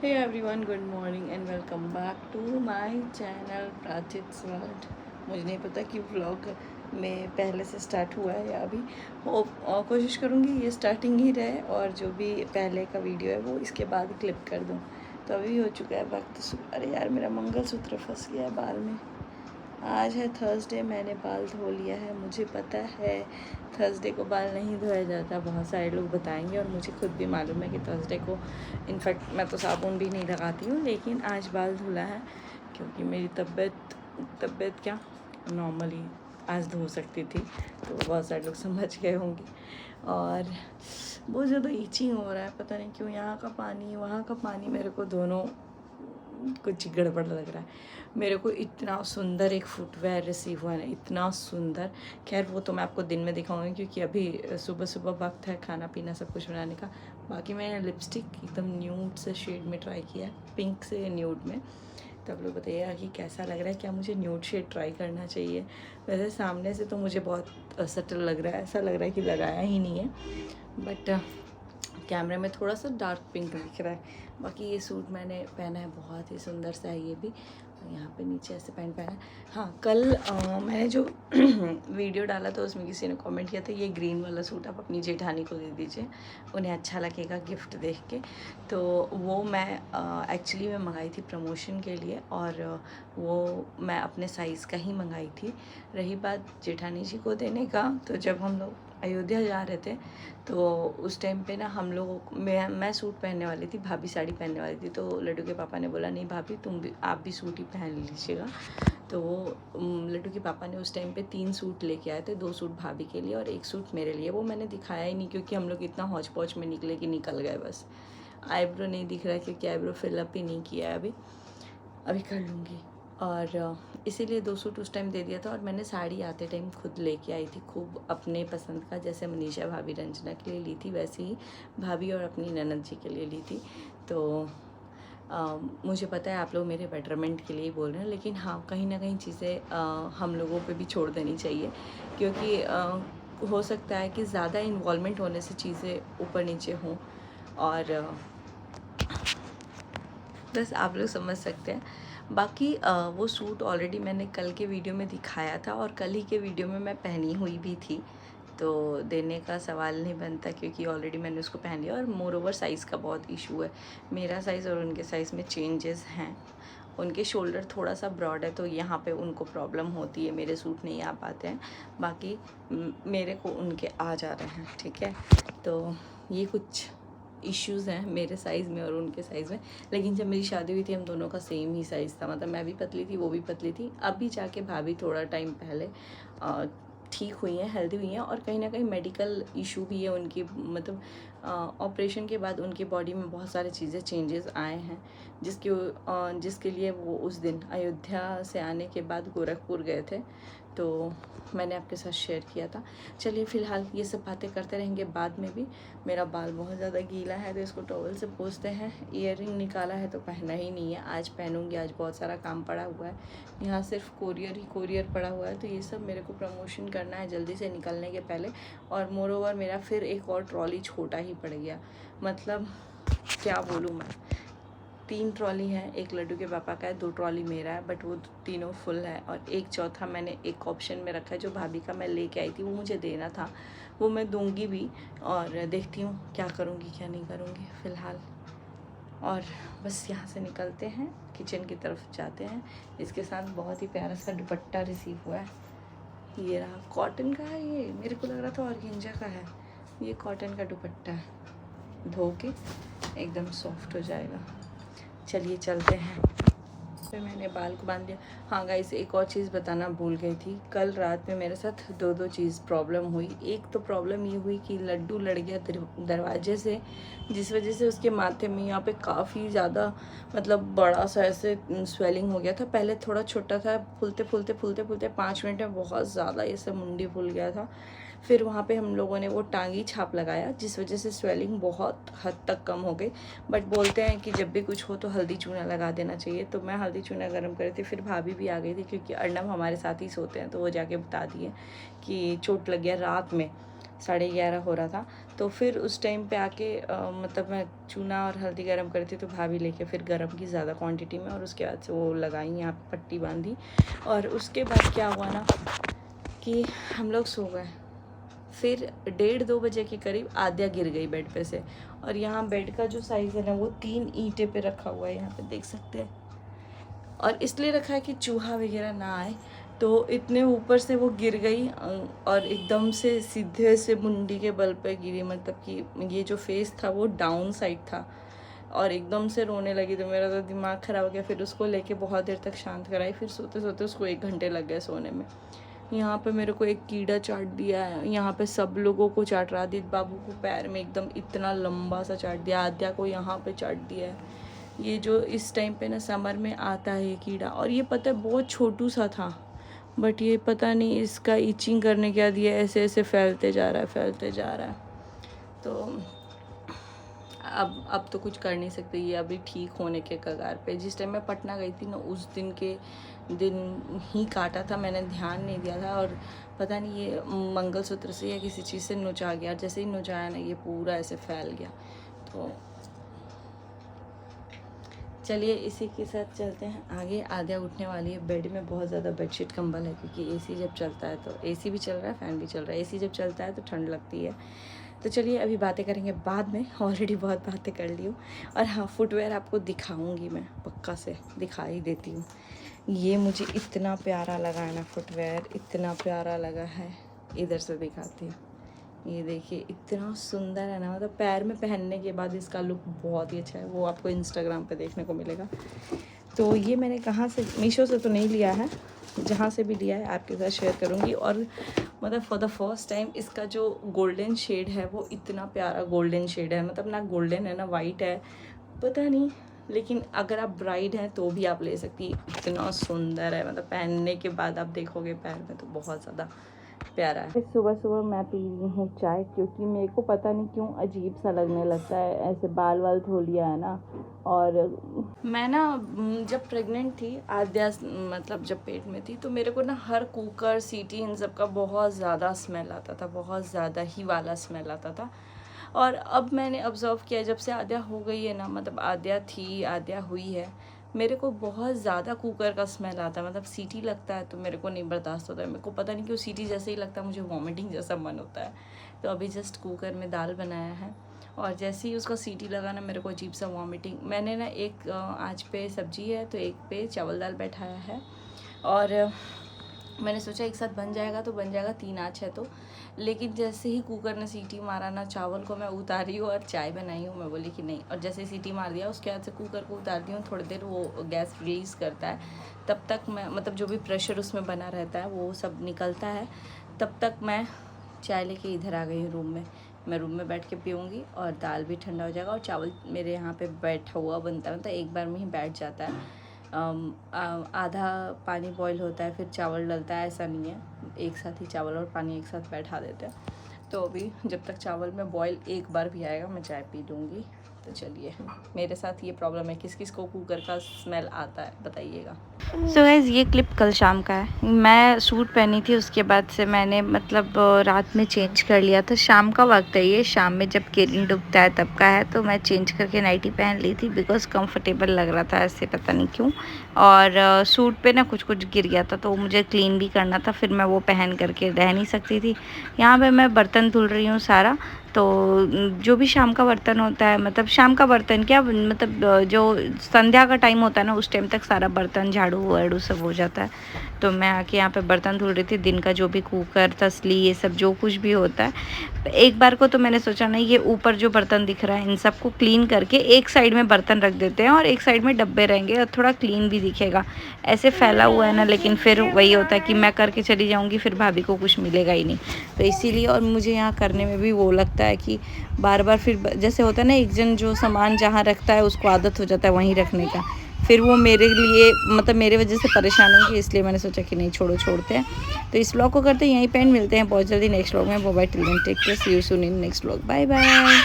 Hey everyone, good morning and welcome back to my channel Prachi's world. मुझे नहीं पता कि व्लॉग में पहले से स्टार्ट हुआ है या अभी होप कोशिश करूँगी ये स्टार्टिंग ही रहे और जो भी पहले का वीडियो है वो इसके बाद क्लिप कर दूँ। तो अभी हो चुका है वक्त। अरे यार, मेरा मंगलसूत्र फंस गया है बाल में। आज है थर्सडे, मैंने बाल धो लिया है। मुझे पता है थर्सडे को बाल नहीं धोया जाता, बहुत सारे लोग बताएंगे और मुझे खुद भी मालूम है कि थर्सडे को इनफैक्ट मैं तो साबुन भी नहीं लगाती हूँ, लेकिन आज बाल धुला है क्योंकि मेरी तबीयत क्या नॉर्मली आज धो सकती थी। तो बहुत सारे लोग समझ गए होंगे। और बहुत ज़्यादा ईचिंग हो रहा है, पता नहीं क्यों। यहाँ का पानी वहाँ का पानी मेरे को दोनों कुछ गड़बड़ लग रहा है। मेरे को इतना सुंदर एक फुटवेयर रिसीव हुआ है ना, इतना सुंदर। खैर वो तो मैं आपको दिन में दिखाऊंगी क्योंकि अभी सुबह सुबह वक्त है खाना पीना सब कुछ बनाने का। बाकी मैंने लिपस्टिक एकदम न्यूड से शेड में ट्राई किया है, पिंक से न्यूड में। तो आप लोग बताइएगा कि कैसा लग रहा है, क्या मुझे न्यूड शेड ट्राई करना चाहिए। वैसे सामने से तो मुझे बहुत सटल लग रहा है, ऐसा लग रहा है कि लगाया ही नहीं है, बट कैमरे में थोड़ा सा डार्क पिंक दिख रहा है। बाकी ये सूट मैंने पहना है, बहुत ही सुंदर सा है ये भी। यहाँ पे नीचे ऐसे पैंट पहना है। हाँ, कल मैंने जो वीडियो डाला था उसमें किसी ने कमेंट किया था ये ग्रीन वाला सूट आप अपनी जेठानी को दे दीजिए, उन्हें अच्छा लगेगा गिफ्ट देख के। तो वो मैं एक्चुअली मैं मंगाई थी प्रमोशन के लिए, और वो मैं अपने साइज़ का ही मंगाई थी। रही बात जेठानी जी को देने का, तो जब हम लोग अयोध्या जा रहे थे तो उस टाइम पे ना हम लोगों को मैं सूट पहनने वाली थी, भाभी साड़ी पहनने वाली थी। तो लड्डू के पापा ने बोला नहीं भाभी आप भी सूट ही पहन लीजिएगा। तो वो लड्डू के पापा ने उस टाइम पे 3 सूट लेके आए थे, 2 सूट भाभी के लिए और 1 सूट मेरे लिए। वो मैंने दिखाया ही नहीं क्योंकि हम लोग इतना हौच पौच में निकले कि निकल गए बस। आईब्रो नहीं दिख रहा है क्योंकि आईब्रो फिलअप ही नहीं किया है अभी कर लूँगी। और इसीलिए 2 सूट उस टाइम दे दिया था। और मैंने साड़ी आते टाइम खुद लेके आई थी, खूब अपने पसंद का। जैसे मनीषा भाभी रंजना के लिए ली थी, वैसे ही भाभी और अपनी ननद जी के लिए ली थी। तो मुझे पता है आप लोग मेरे बेटरमेंट के लिए ही बोल रहे हैं, लेकिन हाँ, कहीं ना कहीं चीज़ें हम लोगों पे भी छोड़ देनी चाहिए क्योंकि हो सकता है कि ज़्यादा इन्वॉल्वमेंट होने से चीज़ें ऊपर नीचे हों। और बस आप लोग समझ सकते हैं। बाकी वो सूट ऑलरेडी मैंने कल के वीडियो में दिखाया था और कल ही के वीडियो में मैं पहनी हुई भी थी, तो देने का सवाल नहीं बनता क्योंकि ऑलरेडी मैंने उसको पहन लिया। और मोर ओवर साइज़ का बहुत इशू है, मेरा साइज़ और उनके साइज़ में चेंजेस हैं। उनके शोल्डर थोड़ा सा ब्रॉड है तो यहाँ पे उनको प्रॉब्लम होती है, मेरे सूट नहीं आ पाते हैं। बाकी मेरे को उनके आ जा रहे हैं, ठीक है। तो ये कुछ इश्यूज़ हैं मेरे साइज़ में और उनके साइज़ में। लेकिन जब मेरी शादी हुई थी हम दोनों का सेम ही साइज़ था, मतलब मैं भी पतली थी वो भी पतली थी। अभी जाके भाभी थोड़ा टाइम पहले ठीक हुई हैं, हेल्दी हुई हैं। और कहीं ना कहीं मेडिकल इशू भी है उनकी, मतलब ऑपरेशन के बाद उनकी बॉडी में बहुत सारी चीज़ें चेंजेस आए हैं, जिसके लिए वो उस दिन अयोध्या से आने के बाद गोरखपुर गए थे। तो मैंने आपके साथ शेयर किया था। चलिए फ़िलहाल ये सब बातें करते रहेंगे बाद में भी। मेरा बाल बहुत ज़्यादा गीला है तो इसको टॉवल से पोंछते हैं। ईयररिंग निकाला है तो पहना ही नहीं है, आज पहनूंगी। आज बहुत सारा काम पड़ा हुआ है, यहाँ सिर्फ कोरियर पड़ा हुआ है, तो ये सब मेरे को प्रमोशन करना है जल्दी से निकलने के पहले। और मोर ओवर मेरा फिर एक और ट्रॉली छोटा ही पड़ गया, मतलब क्या बोलूँ मैं। 3 ट्रॉली है, एक लड्डू के पापा का है, 2 ट्रॉली मेरा है, बट वो तीनों फुल है। और एक चौथा मैंने एक ऑप्शन में रखा है जो भाभी का मैं लेके आई थी, वो मुझे देना था, वो मैं दूंगी भी। और देखती हूँ क्या करूँगी क्या नहीं करूँगी फ़िलहाल। और बस यहाँ से निकलते हैं, किचन की तरफ जाते हैं। इसके साथ बहुत ही प्यारा सा दुपट्टा रिसीव हुआ है, ये रहा। कॉटन का है ये, मेरे को लग रहा था ऑर्गेन्जा का है। ये कॉटन का दुपट्टा है, धो के एकदम सॉफ्ट हो जाएगा। चलिए चलते हैं। फिर मैंने बाल को बांध दिया। हाँ गाइस, एक और चीज़ बताना भूल गई थी। कल रात में मेरे साथ दो चीज़ प्रॉब्लम हुई। एक तो प्रॉब्लम ये हुई कि लड्डू लड़ गया दरवाजे से, जिस वजह से उसके माथे में यहाँ पे काफ़ी ज़्यादा, मतलब बड़ा सा ऐसे स्वेलिंग हो गया था। पहले थोड़ा छोटा था, फूलते फूलते फूलते फूलते 5 मिनट में बहुत ज़्यादा ये सब मुंडी फूल गया था। फिर वहाँ पे हम लोगों ने वो टांगी छाप लगाया, जिस वजह से स्वेलिंग बहुत हद तक कम हो गई। बट बोलते हैं कि जब भी कुछ हो तो हल्दी चूना लगा देना चाहिए, तो मैं हल्दी चूना गर्म कर रही थी। फिर भाभी भी आ गई थी क्योंकि अर्नब हमारे साथ ही सोते हैं, तो वो जाके बता दिए कि चोट लग गया रात में। 11:30 हो रहा था। तो फिर उस टाइम पे आके मतलब मैं चूना और हल्दी गरम करी थी, तो भाभी लेके फिर गरम की ज़्यादा क्वांटिटी में, और उसके बाद से वो लगाई, यहाँ पे पट्टी बांधी। और उसके बाद क्या हुआ ना कि हम लोग सो गए। फिर 1:30-2 बजे के करीब आद्या गिर गई बेड पे से, और यहाँ बेड का जो साइज़ है ना वो 3 ईंटे पे रखा हुआ है, यहाँ पे देख सकते हैं। और इसलिए रखा है कि चूहा वगैरह ना आए। तो इतने ऊपर से वो गिर गई और एकदम से सीधे से मुंडी के बल पे गिरी, मतलब कि ये जो फेस था वो डाउन साइड था, और एकदम से रोने लगी। तो मेरा तो दिमाग ख़राब हो गया। फिर उसको लेके बहुत देर तक शांत कराई, फिर सोते सोते उसको 1 घंटे लग गए सोने में। यहाँ पे मेरे को एक कीड़ा चाट दिया है, यहाँ पे सब लोगों को चाट रहा। आदित्य बाबू को पैर में एकदम इतना लंबा सा चाट दिया, आद्या को यहाँ पे चाट दिया है। ये जो इस टाइम पे ना समर में आता है ये कीड़ा, और ये पता है बहुत छोटू सा था, बट ये पता नहीं इसका इचिंग करने क्या दिया, ऐसे ऐसे फैलते जा रहा है, फैलते जा रहा है। तो अब तो कुछ कर नहीं सकते, ये अभी ठीक होने के कगार पे। जिस टाइम मैं पटना गई थी ना, उस दिन के दिन ही काटा था, मैंने ध्यान नहीं दिया था, और पता नहीं ये मंगलसूत्र से या किसी चीज़ से नोचा गया। जैसे ही नोचाया ना, ये पूरा ऐसे फैल गया। तो चलिए इसी के साथ चलते हैं आगे। आद्या उठने वाली है। बेड में बहुत ज़्यादा बेडशीट कंबल है, क्योंकि एसी जब चलता है तो एसी भी चल रहा है, फ़ैन भी चल रहा है। एसी जब चलता है तो ठंड लगती है। तो चलिए अभी बातें करेंगे बाद में, ऑलरेडी बहुत बातें कर ली हूँ। और हाँ, फुटवेयर आपको दिखाऊंगी, मैं पक्का से दिखा ही देती हूँ। ये मुझे इतना प्यारा लगा है ना फुटवेयर, इतना प्यारा लगा है। इधर से दिखाती हूँ, ये देखिए इतना सुंदर है ना, मतलब पैर में पहनने के बाद इसका लुक बहुत ही अच्छा है। वो आपको इंस्टाग्राम पे देखने को मिलेगा। तो ये मैंने कहाँ से, मीशो से तो नहीं लिया है, जहाँ से भी लिया है आपके साथ शेयर करूँगी। और मतलब फॉर द फर्स्ट टाइम इसका जो गोल्डन शेड है वो इतना प्यारा गोल्डन शेड है, मतलब ना गोल्डन है ना वाइट है, पता नहीं, लेकिन अगर आप ब्राइड हैं तो भी आप ले सकती। इतना सुंदर है, मतलब पहनने के बाद आप देखोगे पैर में तो बहुत ज़्यादा प्यारा है। सुबह सुबह मैं पी रही हूँ चाय, क्योंकि मेरे को पता नहीं क्यों अजीब सा लगने लगता है, ऐसे बाल वाल धो लिया है ना। और मैं ना जब प्रेग्नेंट थी, आद्या मतलब जब पेट में थी, तो मेरे को ना हर कुकर सीटी इन सब का बहुत ज़्यादा स्मेल आता था, बहुत ज़्यादा ही वाला स्मेल आता था। और अब मैंने ऑब्ज़र्व किया, जब से आद्या हो गई है ना, मतलब आद्या थी, आद्या हुई है, मेरे को बहुत ज़्यादा कुकर का स्मेल आता है। मतलब सीटी लगता है तो मेरे को नहीं बर्दाश्त होता है। मेरे को पता नहीं क्यों सीटी जैसे ही लगता है मुझे वॉमिटिंग जैसा मन होता है। तो अभी जस्ट कुकर में दाल बनाया है, और जैसे ही उसका सीटी लगा ना, मेरे को अजीब सा वॉमिटिंग। मैंने ना एक आँच पे सब्जी है तो एक पे चावल दाल बैठाया है, और मैंने सोचा एक साथ बन जाएगा तो बन जाएगा, 3 आँच है तो। लेकिन जैसे ही कुकर ने सीटी मारा ना, चावल को मैं उतारी हूँ और चाय बनाई हूँ, मैं बोली कि नहीं। और जैसे सीटी मार दिया उसके बाद से कुकर को उतार दी हूँ, थोड़ी देर वो गैस रिलीज़ करता है, तब तक मैं, मतलब जो भी प्रेशर उसमें बना रहता है वो सब निकलता है, तब तक मैं चाय लेके इधर आ गई हूँ रूम में। मैं रूम में बैठ के पीऊँगी, और दाल भी ठंडा हो जाएगा, और चावल मेरे यहाँ पे बैठा हुआ बनता है, मतलब एक बार में ही बैठ जाता है। आधा पानी बॉईल होता है, फिर चावल डलता है, ऐसा नहीं है, एक साथ ही चावल और पानी एक साथ बैठा देते हैं। तो अभी जब तक चावल में बॉईल एक बार भी आएगा मैं चाय पी लूँगी। तो चलिए, मेरे साथ ये प्रॉब्लम है, किस किस को कुकर का स्मेल आता है बताइएगा। सो गाइज़, ये क्लिप कल शाम का है। मैं सूट पहनी थी, उसके बाद से मैंने मतलब रात में चेंज कर लिया था। शाम का वक्त है ये, शाम में जब किरण डूबता है तब का है। तो मैं चेंज करके नाइटी पहन ली थी, बिकॉज कंफर्टेबल लग रहा था ऐसे, पता नहीं क्यों। और सूट पे ना कुछ कुछ गिर गया था, तो मुझे क्लीन भी करना था, फिर मैं वो पहन करके रह नहीं सकती थी। यहाँ पे मैं बर्तन धुल रही हूँ सारा। तो जो भी शाम का बर्तन होता है, मतलब शाम का बर्तन क्या, मतलब जो संध्या का टाइम होता है ना, उस टाइम तक सारा बर्तन झाड़ू वाड़ू सब हो जाता है। तो मैं आके यहाँ पे बर्तन धुल रही थी, दिन का जो भी कुकर तसली ये सब जो कुछ भी होता है। एक बार को तो मैंने सोचा नहीं, ये ऊपर जो बर्तन दिख रहा है इन सबको क्लीन करके एक साइड में बर्तन रख देते हैं, और एक साइड में डब्बे रहेंगे, और थोड़ा क्लीन भी दिखेगा। ऐसे फैला हुआ है ना, लेकिन फिर वही होता है कि मैं करके चली जाऊँगी, फिर भाभी को कुछ मिलेगा ही नहीं। तो इसीलिए, और मुझे यहाँ करने में भी वो लगता है कि बार बार फिर जैसे होता है ना, एक जन जो सामान जहाँ रखता है उसको आदत हो जाता है वहीं रखने का, फिर वो मेरे लिए, मतलब मेरे वजह से परेशान होंगी। इसलिए मैंने सोचा कि नहीं, छोड़ते हैं। तो इस व्लॉग को करते हैं यहीं पे एंड, मिलते हैं बहुत जल्दी नेक्स्ट व्लॉग में। Bye bye, till then take care, see you soon in next vlog, bye bye.